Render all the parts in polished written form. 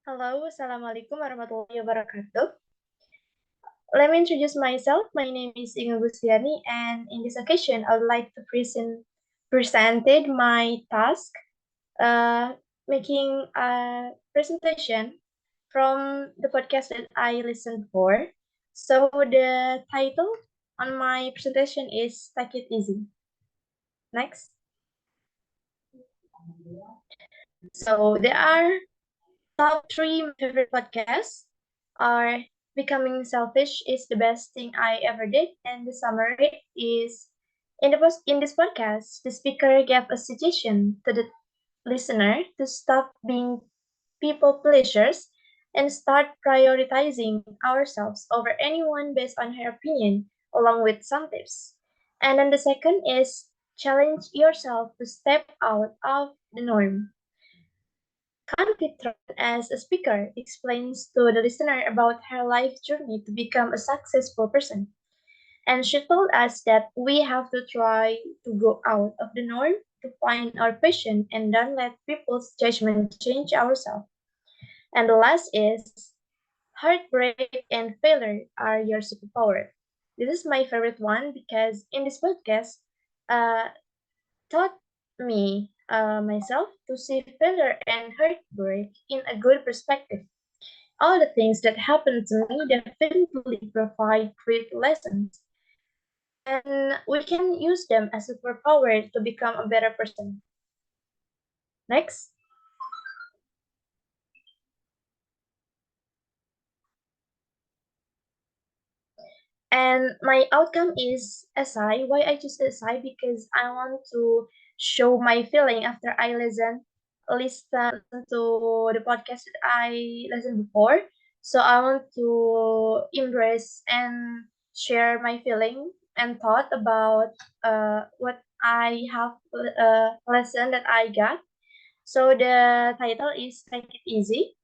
Halo, Assalamualaikum warahmatullahi wabarakatuh. Let me introduce myself. My name is Gustiarni, and in this occasion, I would like to presented my task, uh, making a presentation from the podcast that I listened for. So the title on my presentation is "Take It Easy." Next. So there are top three favorite podcasts are Becoming Selfish is the best thing I ever did, and the summary is in this podcast, the speaker gave a suggestion to the listener to stop being people pleasers and start prioritizing ourselves over anyone based on her opinion, along with some tips. And then the second is challenge yourself to step out of the norm. Tron, as a speaker, explains to the listener about her life journey to become a successful person. And she told us that we have to try to go out of the norm to find our passion and don't let people's judgment change ourselves. And the last is heartbreak and failure are your superpower. This is my favorite one because in this podcast, uh, taught me myself to see failure and heartbreak in a good perspective. All the things that happen to me definitely provide great lessons, and we can use them as a superpower to become a better person. Next. And my outcome is SI. Why I choose SI? Because I want to show my feeling after I listen to the podcast that I listened before. So I want to embrace and share my feeling and thought about what I have lesson that I got. So the title is Take It Easy.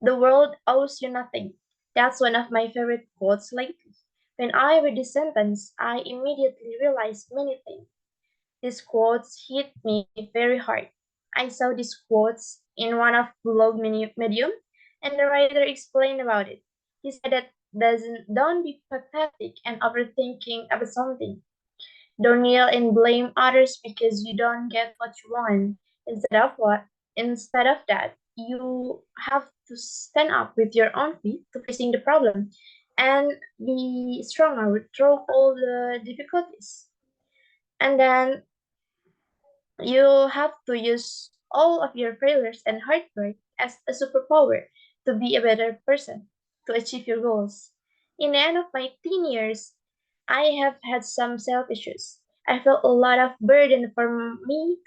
The world owes you nothing. That's one of my favorite quotes lately. When I read this sentence, I immediately realized many things. These quotes hit me very hard. I saw these quotes in one of blog medium, and the writer explained about it. He said that don't be pathetic and overthinking about something. Don't yell and blame others because you don't get what you want. Instead of that, you have to stand up with your own feet to facing the problem and be stronger through all the difficulties. And then you have to use all of your failures and heartbreak as a superpower to be a better person, to achieve your goals. In the end of my teen years, I have had some self issues. I felt a lot of burden for me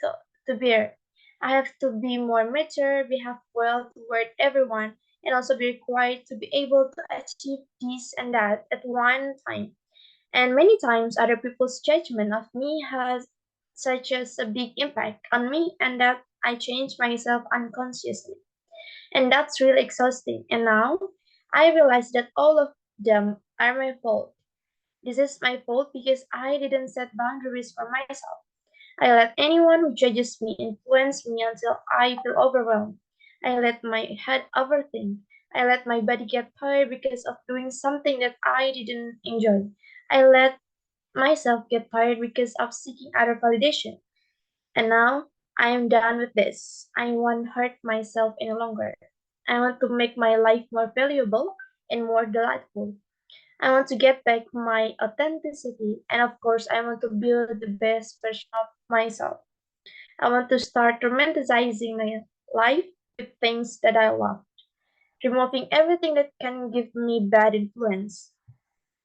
to bear. I have to be more mature, behave well toward everyone, and also be required to be able to achieve this and that at one time. And many times other people's judgment of me has such as a big impact on me and that I change myself unconsciously. And that's really exhausting. And now I realize that all of them are my fault. This is my fault because I didn't set boundaries for myself. I let anyone who judges me influence me until I feel overwhelmed. I let my head overthink. I let my body get tired because of doing something that I didn't enjoy. I let myself get tired because of seeking other validation. And now I am done with this. I won't hurt myself any longer. I want to make my life more valuable and more delightful. I want to get back my authenticity, and of course, I want to build the best version of myself. I want to start romanticizing my life with things that I love, removing everything that can give me bad influence.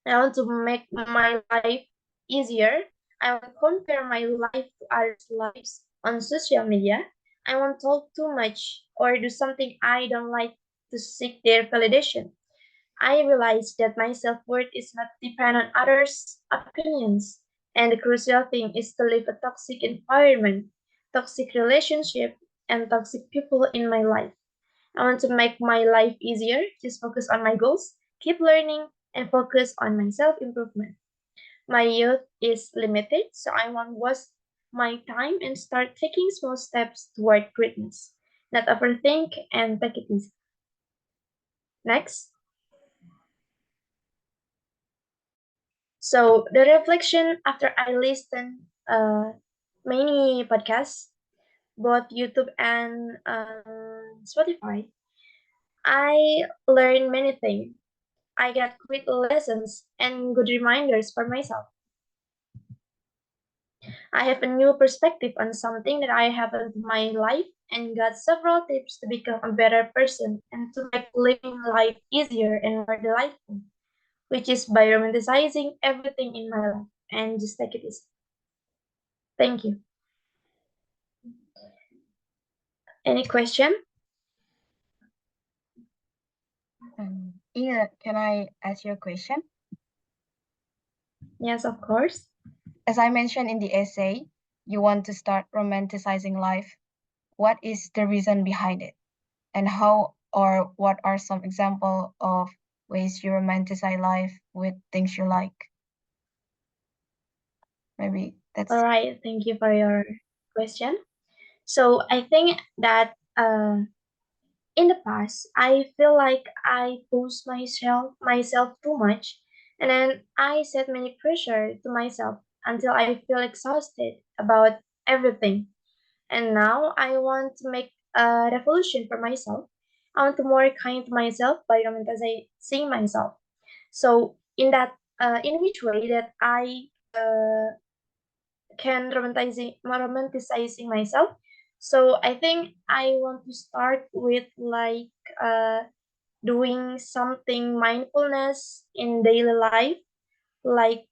I want to make my life easier. I want to compare my life to others' lives on social media. I won't talk too much or do something I don't like to seek their validation. I realize that my self-worth is not dependent on others' opinions. And the crucial thing is to leave a toxic environment, toxic relationship, and toxic people in my life. I want to make my life easier, just focus on my goals, keep learning, and focus on my self-improvement. My youth is limited, so I want to waste my time and start taking small steps toward greatness. not overthink, and take it easy. Next. So the reflection after I listened many podcasts, both YouTube and Spotify, I learned many things. I got quick lessons and good reminders for myself. I have a new perspective on something that I have in my life and got several tips to become a better person and to make living life easier and more delightful, which is by romanticizing everything in my life and just take it easy. Thank you. Any question? Ina, can I ask you a question? Yes, of course. As I mentioned in the essay, you want to start romanticizing life. What is the reason behind it? And how or what are some example of ways you romanticize life with things you like? Maybe All that's right. Thank you for your question. So I think that in the past, I feel like I push myself too much, and then I set many pressure to myself until I feel exhausted about everything. And now I want to make a revolution for myself. I want to more kind to myself by romanticizing myself. So in which way that I can romanticizing myself. So I think I want to start with like doing something mindfulness in daily life, like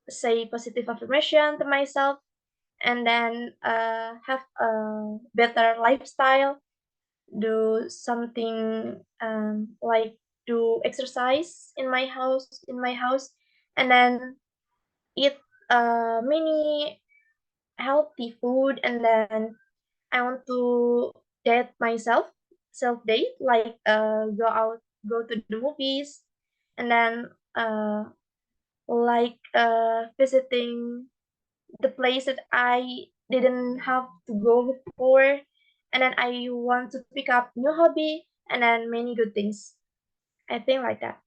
say positive affirmation to myself, and then have a better lifestyle, do something like do exercise in my house, and then eat many healthy food, and then I want to date myself, self date, like go to the movies, and then like visiting the place that I didn't have to go before, and then I want to pick up new hobby, and then many good things. I think like that.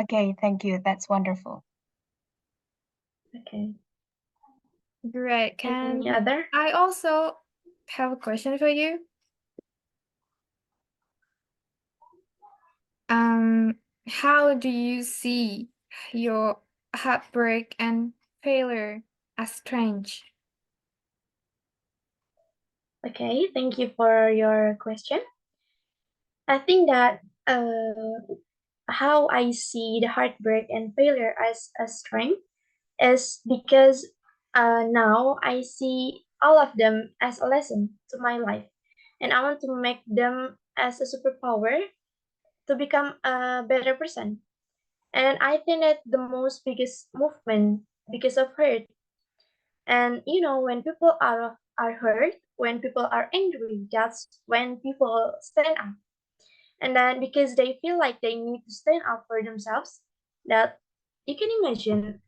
okay. Thank you. That's wonderful. Okay. Great. Any Can other? I also have a question for you? How do you see your heartbreak and failure as strange? Okay, thank you for your question. I think that how I see the heartbreak and failure as a strength is because now I see all of them as a lesson to my life, and I want to make them as a superpower to become a better person. And I think that the most biggest movement because of hurt, and when people are hurt, when people are angry, that's when people stand up. And then because they feel like they need to stand up for themselves, that you can imagine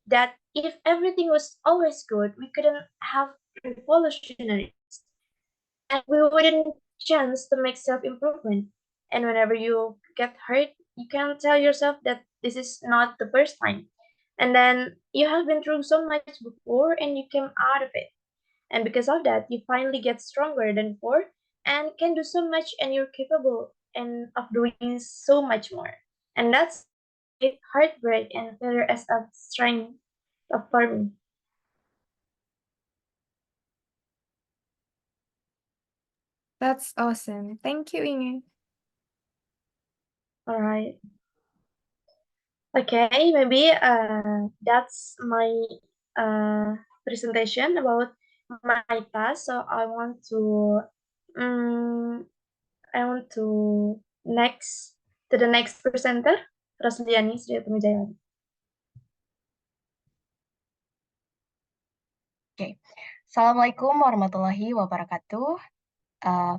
that if everything was always good, we couldn't have revolutionaries, and we wouldn't chance to make self-improvement. And whenever you get hurt, you can tell yourself that this is not the first time. And then you have been through so much before and you came out of it. And because of that, you finally get stronger than before and can do so much, and you're capable and of doing so much more. And that's why I see heartbreak and failure as a strength for me. That's awesome. Thank you, Inge. All right. Okay, maybe that's my uh, presentation about my task. So um, I want to next to the next presenter, Rosliani Sri Jaelani. Okay. Assalamualaikum warahmatullahi wabarakatuh.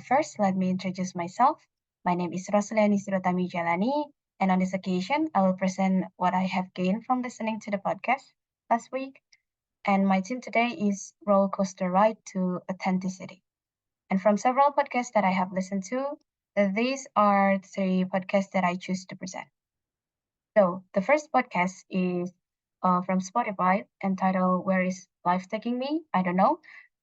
First, let me introduce myself. My name is Jaelani Utami Jaelani, and on this occasion, I will present what I have gained from listening to the podcast last week. And my theme today is roller coaster ride to authenticity. And from several podcasts that I have listened to, these are three podcasts that I choose to present. So the first podcast is from Spotify entitled "Where Is Life Taking Me? I Don't Know,"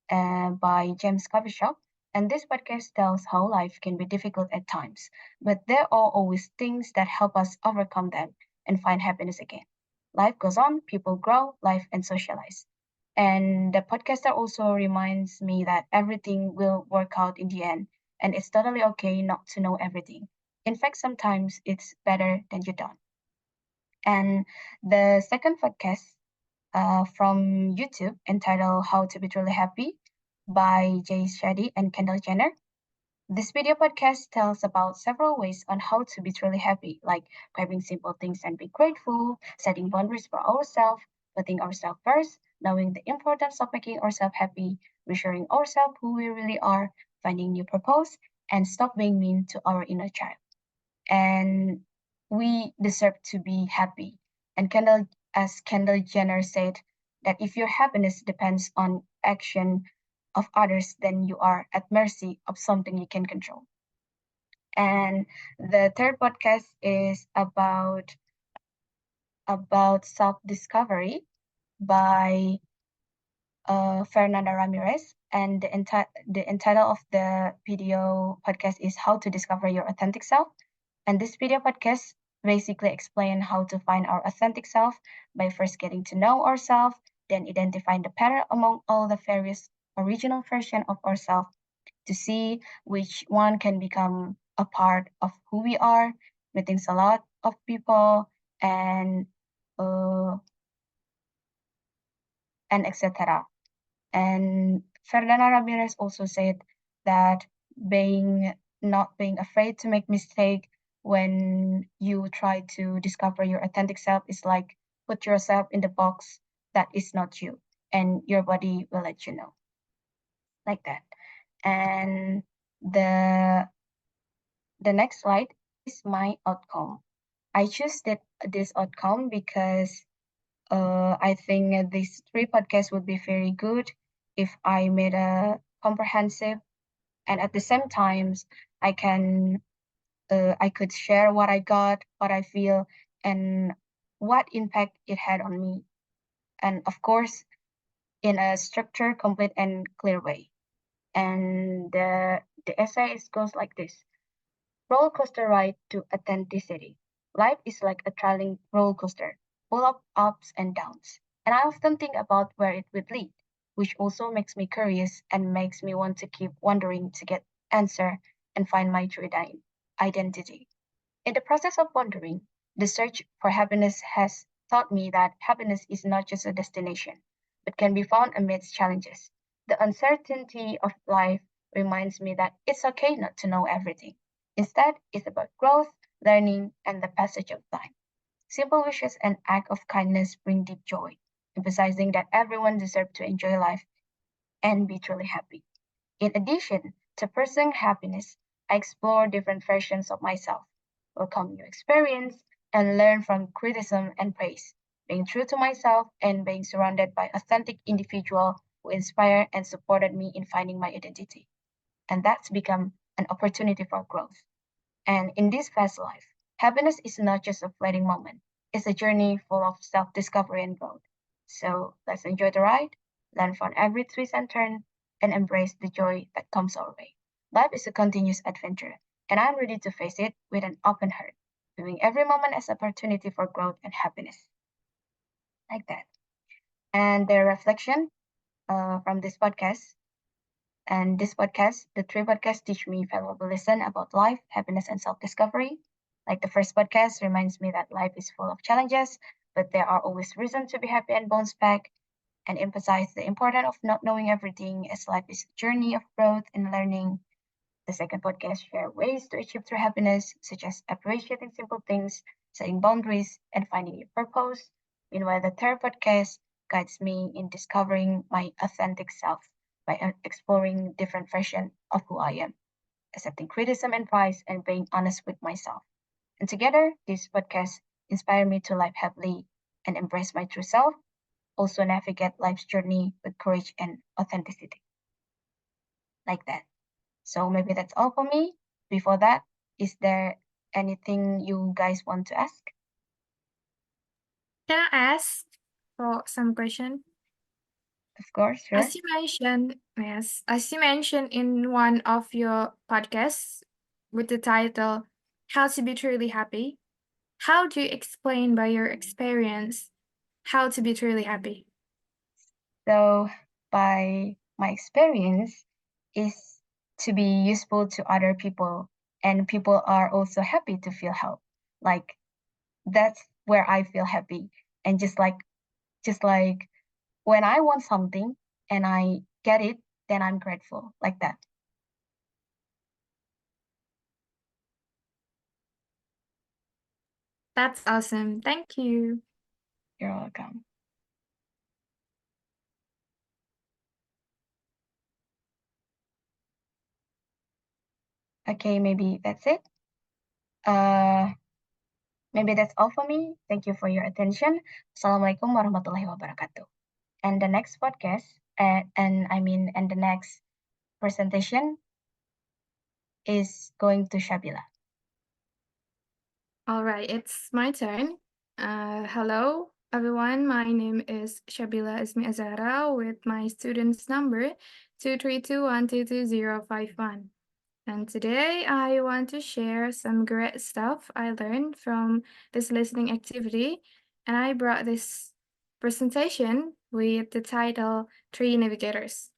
by James Coffeeshop. And this podcast tells how life can be difficult at times, but there are always things that help us overcome them and find happiness again. Life goes on, people grow, life and socialize. And the podcaster also reminds me that everything will work out in the end, and it's totally okay not to know everything. In fact, sometimes it's better than you don't. And the second podcast from YouTube entitled How to Be Truly Happy by Jay Shetty and Kendall Jenner. This video podcast tells about several ways on how to be truly happy, like grabbing simple things and be grateful, setting boundaries for ourselves, putting ourselves first, knowing the importance of making ourselves happy, reassuring ourselves who we really are, finding new purpose, and stop being mean to our inner child. And we deserve to be happy. And as Kendall Jenner said, that if your happiness depends on action of others, then you are at mercy of something you can control. And the third podcast is about self-discovery by Fernanda Ramirez. And the title of the video podcast is How to Discover Your Authentic Self. And this video podcast basically explain how to find our authentic self by first getting to know ourselves, then identifying the pattern among all the various original version of ourselves to see which one can become a part of who we are, meeting a lot of people uh, and etc. And Fernanda Ramirez also said that being not being afraid to make mistake when you try to discover your authentic self is like put yourself in the box that is not you, and your body will let you know, like that. And the the next slide is my outcome. I choose this outcome because I think these three podcasts would be very good if I made a comprehensive, and at the same times I could share what I got, what I feel, and what impact it had on me, and of course in a structured, complete, and clear way. And the essay goes like this: roller coaster ride to authenticity. Life is like a traveling roller coaster, full of ups and downs. And I often think about where it would lead, which also makes me curious and makes me want to keep wondering to get answer and find my true identity. In the process of wandering, the search for happiness has taught me that happiness is not just a destination, but can be found amidst challenges. The uncertainty of life reminds me that it's okay not to know everything. Instead, it's about growth, learning, and the passage of time. Simple wishes and acts of kindness bring deep joy, emphasizing that everyone deserves to enjoy life and be truly happy. In addition to pursuing happiness, I explore different versions of myself, welcome new experience, and learn from criticism and praise, being true to myself and being surrounded by authentic individuals who inspire and supported me in finding my identity. And that's become an opportunity for growth. And in this fast life, happiness is not just a fleeting moment. It's a journey full of self-discovery and growth. So let's enjoy the ride, learn from every twist and turn, and embrace the joy that comes our way. Life is a continuous adventure, and I'm ready to face it with an open heart, viewing every moment as an opportunity for growth and happiness. Like that. And the reflection from this podcast. And this podcast, the three podcasts teach me valuable lesson about life, happiness, and self-discovery. Like the first podcast reminds me that life is full of challenges, but there are always reasons to be happy and bounce back, and emphasize the importance of not knowing everything as life is a journey of growth and learning. The second podcast share ways to achieve true happiness, such as appreciating simple things, setting boundaries, and finding your purpose. Meanwhile, the third podcast guides me in discovering my authentic self by exploring different versions of who I am, accepting criticism and praise, and being honest with myself. And together, these podcasts inspire me to live happily and embrace my true self. also navigate life's journey with courage and authenticity. Like that. So maybe that's all for me. Before that, is there anything you guys want to ask? Can I ask for some question? Of course, sure. As you mentioned, yes, as you mentioned in one of your podcasts with the title How to Be Truly Happy, how do you explain by your experience how to be truly happy? So by my experience is to be useful to other people, and people are also happy to feel help. Like that's where I feel happy. And just like when I want something and I get it, then I'm grateful. Like that. That's awesome. Thank you. You're welcome. Okay, maybe that's it. Maybe that's all for me. Thank you for your attention. Assalamualaikum warahmatullahi wabarakatuh. And the next podcast, and the next presentation is going to Shabila. All right, it's my turn. Hello, everyone. My name is Shabila Azmi Azzahra with my student's number 232122051. And today I want to share some great stuff I learned from this listening activity. And I brought this presentation with the title Three Navigators.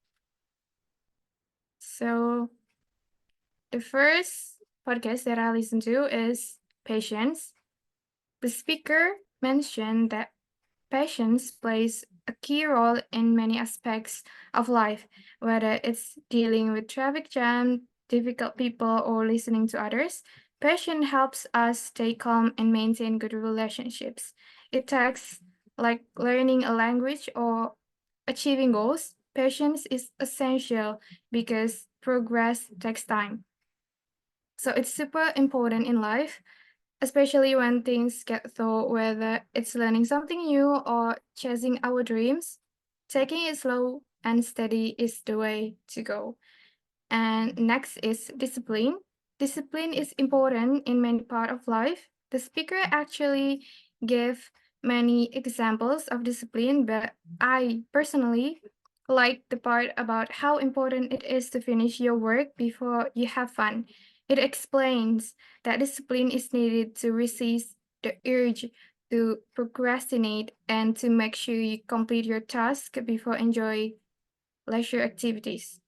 So the first podcast that I listened to is Patience. The speaker mentioned that patience plays a key role in many aspects of life, whether it's dealing with traffic jam, difficult people, or listening to others. Patience helps us stay calm and maintain good relationships. It takes like learning a language or achieving goals. Patience is essential because progress takes time. So it's super important in life, especially when things get thought, whether it's learning something new or chasing our dreams. Taking it slow and steady is the way to go. And next is discipline. Discipline is important in many parts of life. The speaker actually gave many examples of discipline, but I personally like the part about how important it is to finish your work before you have fun. It explains that discipline is needed to resist the urge to procrastinate and to make sure you complete your task before enjoy leisure activities.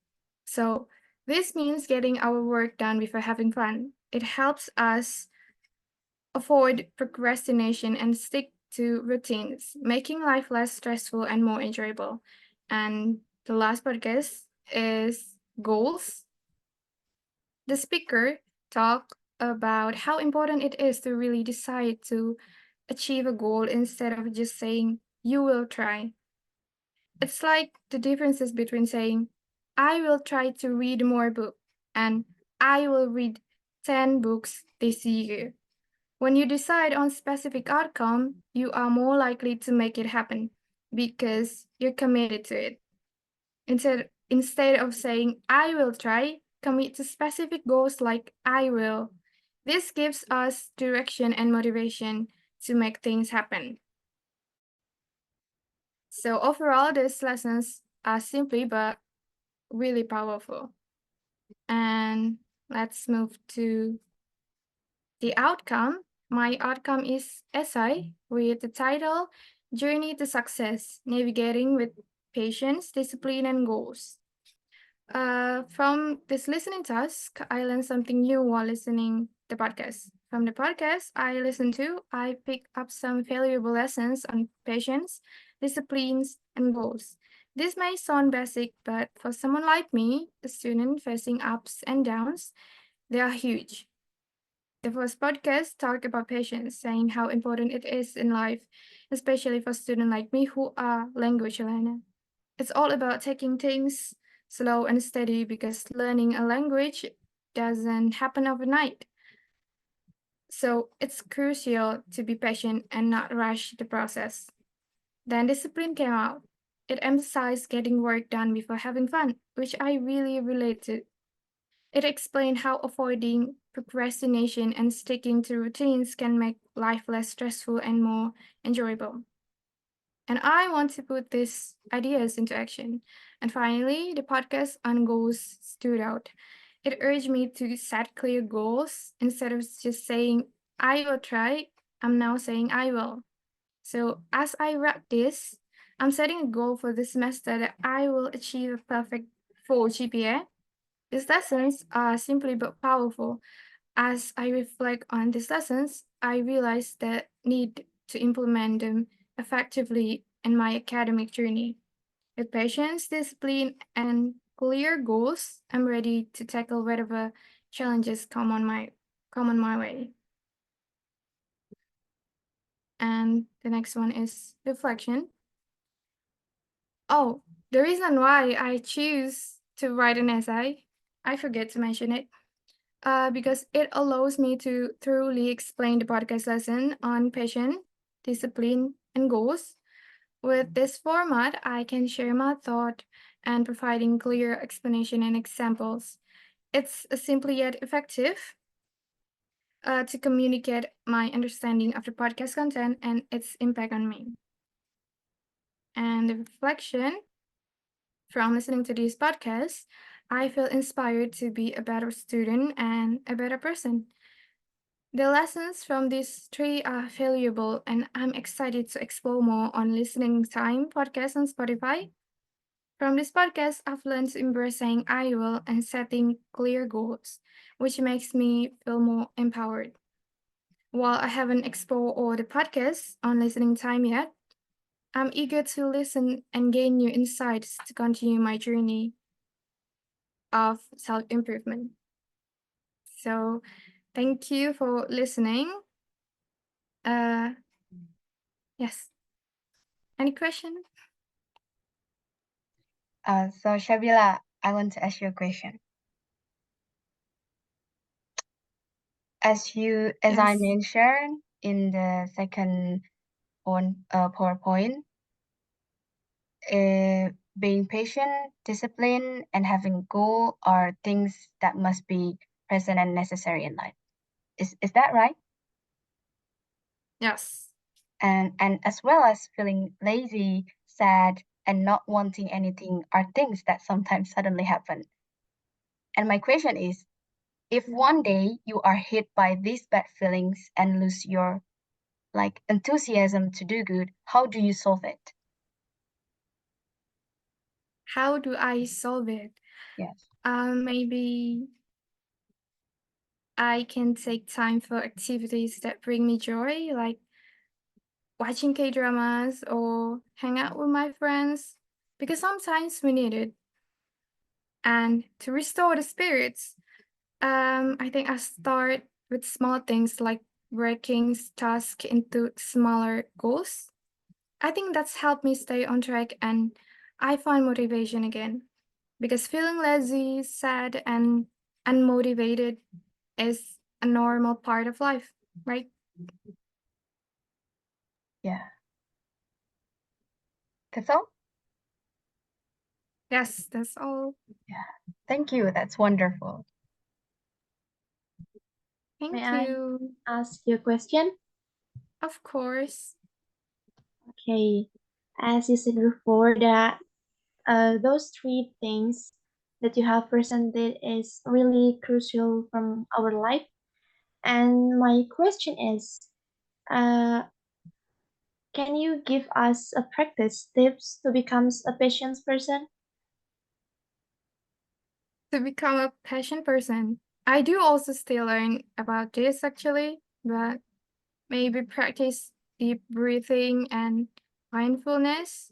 So this means getting our work done before having fun. It helps us avoid procrastination and stick to routines, making life less stressful and more enjoyable. And the last podcast is goals. The speaker talked about how important it is to really decide to achieve a goal instead of just saying, you will try. It's like the differences between saying, I will try to read more books and I will read 10 books this year. When you decide on specific outcome, you are more likely to make it happen because you're committed to it. Instead of saying, I will try, commit to specific goals like I will. This gives us direction and motivation to make things happen. So overall, these lessons are simply but really powerful. And let's move to the outcome. My outcome is essay with the title Journey to Success, Navigating with Patience, Discipline, and Goals. From this listening task, I learned something new while listening the podcast. From the podcast I listened to, I picked up some valuable lessons on patience, disciplines, and goals. This may sound basic, but for someone like me, a student facing ups and downs, they are huge. The first podcast talked about patience, saying how important it is in life, especially for students like me who are language learner. It's all about taking things slow and steady because learning a language doesn't happen overnight. So it's crucial to be patient and not rush the process. Then discipline came out. It emphasized getting work done before having fun, which I really relate to. It explained how avoiding procrastination and sticking to routines can make life less stressful and more enjoyable. And I want to put these ideas into action. And finally, the podcast on goals stood out. It urged me to set clear goals instead of just saying, I will try. I'm now saying, I will. So as I wrap this, I'm setting a goal for this semester that I will achieve a perfect full GPA. These lessons are simply but powerful. As I reflect on these lessons, I realize the need to implement them effectively in my academic journey. With patience, discipline, and clear goals, I'm ready to tackle whatever challenges come on my way. And the next one is reflection. Oh, the reason why I choose to write an essay, I forget to mention it, because it allows me to thoroughly explain the podcast lesson on passion, discipline, and goals. With this format, I can share my thought and providing clear explanation and examples. It's simply yet effective to communicate my understanding of the podcast content and its impact on me. And the reflection from listening to these podcasts, I feel inspired to be a better student and a better person. The lessons from these three are valuable, and I'm excited to explore more on Listening Time podcast on Spotify. From this podcast, I've learned to embrace saying I will and setting clear goals, which makes me feel more empowered. While I haven't explored all the podcasts on Listening Time yet, I'm eager to listen and gain new insights to continue my journey of self improvement. So, thank you for listening. Uh, yes. Any question? So Shabila, I want to ask you a question. As I Yes. mentioned in the second on PowerPoint, being patient, discipline, and having a goal are things that must be present and necessary in life. Is that right? Yes. And as well as feeling lazy, sad, and not wanting anything are things that sometimes suddenly happen. And my question is, if one day you are hit by these bad feelings and lose your like enthusiasm to do good, how do you solve it? How do I solve it? Yes. Maybe I can take time for activities that bring me joy, like watching K dramas or hang out with my friends, because sometimes we need it. And to restore the spirits, I think I start with small things like breaking tasks into smaller goals. I think that's helped me stay on track and I find motivation again. Because feeling lazy, sad, and unmotivated is a normal part of life, right? Yeah. That's all? Yes, that's all. Yeah. Thank you. That's wonderful. May Thank I you. ask you a question? Of course. Okay. As you said before, that those three things that you have presented is really crucial from our life. And my question is, uh, can you give us a practice tips to become a patient person? To become a passion person, I do also still learn about this actually, but maybe practice deep breathing and mindfulness.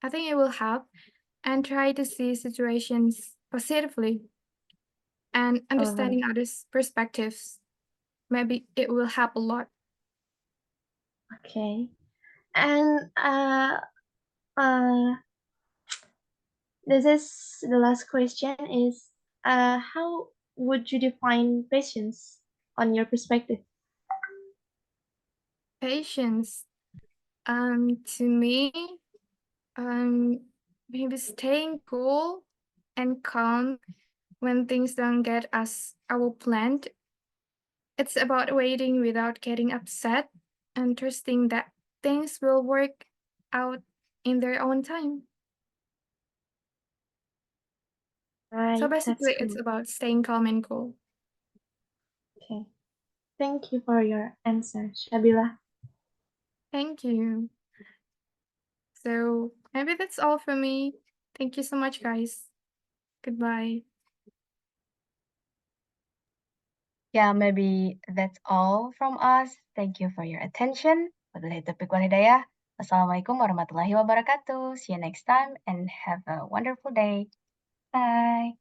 I think it will help and try to see situations positively and Oh, understanding others' perspectives. Maybe it will help a lot. okay. And uh, this is the last question is how would you define patience on your perspective? Patience. To me, maybe staying cool and calm when things don't get as our planned. It's about waiting without getting upset and trusting that things will work out in their own time. So Right, that's basically, it's cool. about staying calm and cool. Okay. Thank you for your answer, Shabila. Thank you. So maybe that's all for me. Thank you so much, guys. Goodbye. Yeah, maybe that's all from us. Thank you for your attention. Wabillahi taufiq wal hidayah. Wassalamualaikum warahmatullahi wabarakatuh. See you next time and have a wonderful day. Bye.